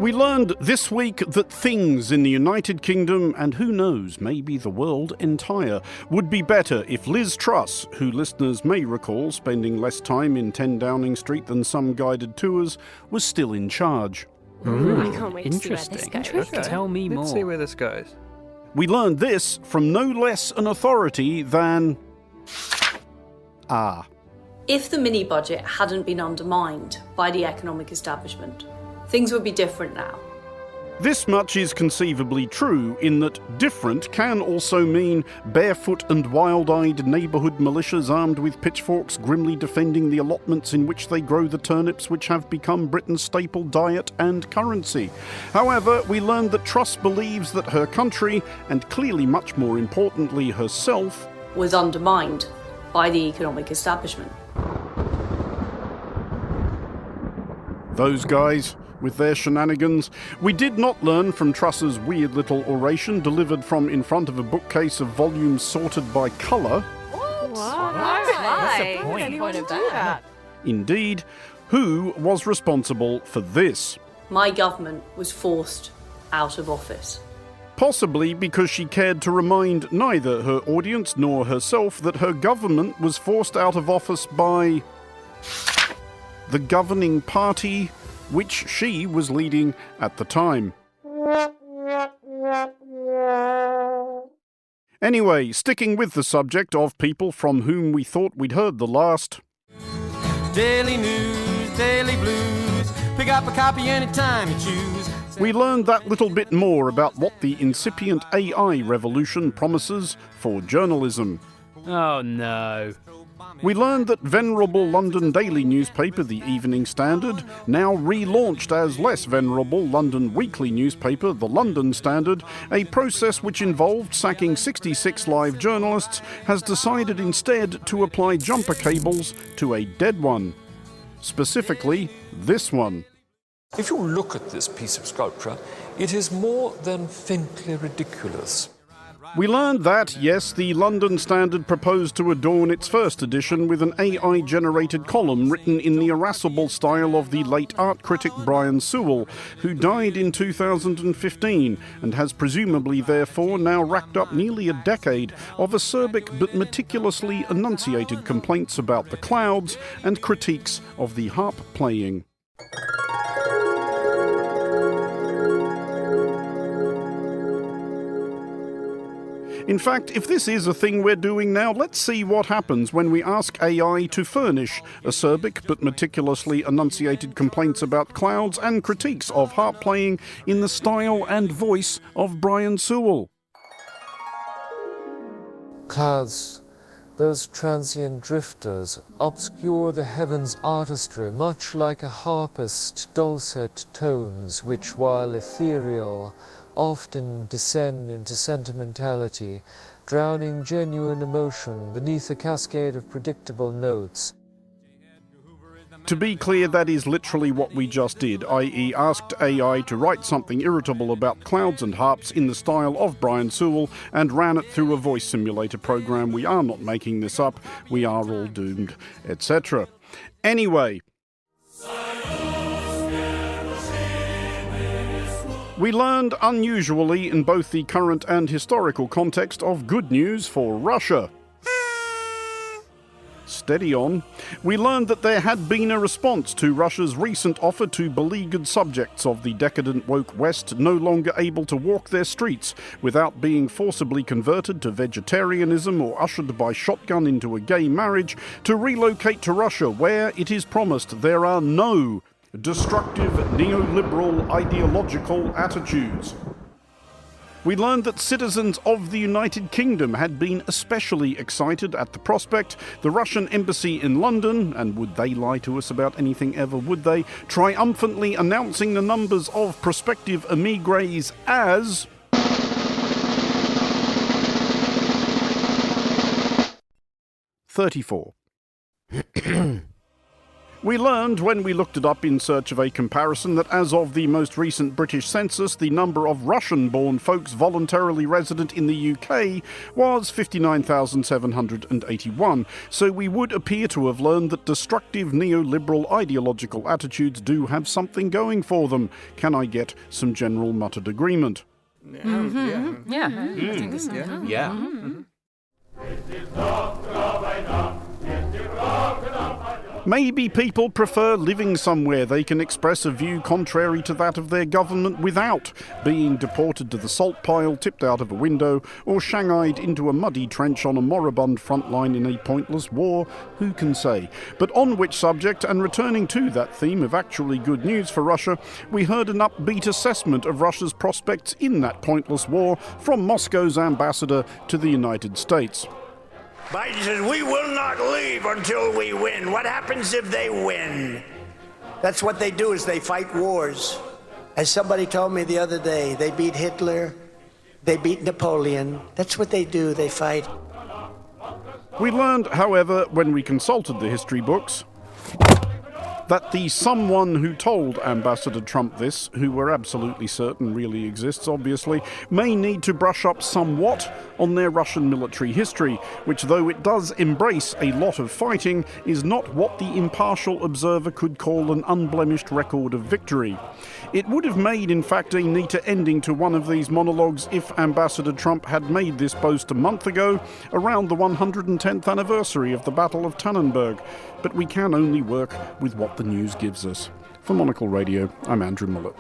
We learned this week that things in the United Kingdom, and who knows, maybe the world entire, would be better if Liz Truss, who listeners may recall spending less time in 10 Downing Street than some guided tours, was still in charge. I can't wait to see where this goes. Okay. Tell me more. Let's see where this goes. We learned this from no less an authority than... If the mini-budget hadn't been undermined by the economic establishment, things would be different now. This much is conceivably true in that different can also mean barefoot and wild-eyed neighbourhood militias armed with pitchforks grimly defending the allotments in which they grow the turnips which have become Britain's staple diet and currency. However, we learned that Truss believes that her country, and clearly much more importantly herself, was undermined by the economic establishment. Those guys with their shenanigans. We did not learn from Truss's weird little oration delivered from in front of a bookcase of volumes sorted by colour. What? What's the point? Anyone would do that? Indeed, who was responsible for this? My government was forced out of office. Possibly because she cared to remind neither her audience nor herself that her government was forced out of office by the governing party which she was leading at the time. Anyway, sticking with the subject of people from whom we thought we'd heard the last. Daily news, daily blues. Pick up a copy anytime you choose. We learned that little bit more about what the incipient AI revolution promises for journalism. Oh no. We learned that venerable London daily newspaper The Evening Standard, now relaunched as less venerable London weekly newspaper The London Standard, a process which involved sacking 66 live journalists, has decided instead to apply jumper cables to a dead one. Specifically, this one. If you look at this piece of sculpture, it is more than faintly ridiculous. We learned that, yes, the London Standard proposed to adorn its first edition with an AI-generated column written in the irascible style of the late art critic Brian Sewell, who died in 2015 and has presumably therefore now racked up nearly a decade of acerbic but meticulously enunciated complaints about the clouds and critiques of the harp playing. In fact, if this is a thing we're doing now, let's see what happens when we ask AI to furnish acerbic but meticulously enunciated complaints about clouds and critiques of harp playing in the style and voice of Brian Sewell. Clouds, those transient drifters, obscure the heavens' artistry, much like a harpist's dulcet tones, which, while ethereal, often descend into sentimentality, drowning genuine emotion beneath a cascade of predictable notes. To be clear, that is literally what we just did, i.e. asked AI to write something irritable about clouds and harps in the style of Brian Sewell and ran it through a voice simulator program. We are not making this up, we are all doomed, etc. Anyway, we learned unusually in both the current and historical context of good news for Russia. Steady on. We learned that there had been a response to Russia's recent offer to beleaguered subjects of the decadent woke West no longer able to walk their streets without being forcibly converted to vegetarianism or ushered by shotgun into a gay marriage to relocate to Russia, where it is promised there are no destructive neoliberal ideological attitudes. We learned that citizens of the United Kingdom had been especially excited at the prospect, the Russian embassy in London, and would they lie to us about anything ever, would they, triumphantly announcing the numbers of prospective emigres as 34. We learned when we looked it up in search of a comparison that as of the most recent British census, the number of Russian-born folks voluntarily resident in the UK was 59,781. So we would appear to have learned that destructive neoliberal ideological attitudes do have something going for them. Can I get some general muttered agreement? Maybe people prefer living somewhere they can express a view contrary to that of their government without being deported to the salt pile, tipped out of a window, or shanghaied into a muddy trench on a moribund front line in a pointless war. Who can say? But on which subject, and returning to that theme of actually good news for Russia, we heard an upbeat assessment of Russia's prospects in that pointless war from Moscow's ambassador to the United States. Biden says, we will not leave until we win. What happens if they win? That's what they do, is they fight wars. As somebody told me the other day, they beat Hitler, they beat Napoleon. That's what they do, they fight. We learned, however, when we consulted the history books, that the someone who told Ambassador Trump this, who we're absolutely certain really exists, obviously, may need to brush up somewhat on their Russian military history, which, though it does embrace a lot of fighting, is not what the impartial observer could call an unblemished record of victory. It would have made, in fact, a neater ending to one of these monologues if Ambassador Trump had made this boast a month ago, around the 110th anniversary of the Battle of Tannenberg. But we can only work with what the news gives us. For Monocle Radio, I'm Andrew Mueller.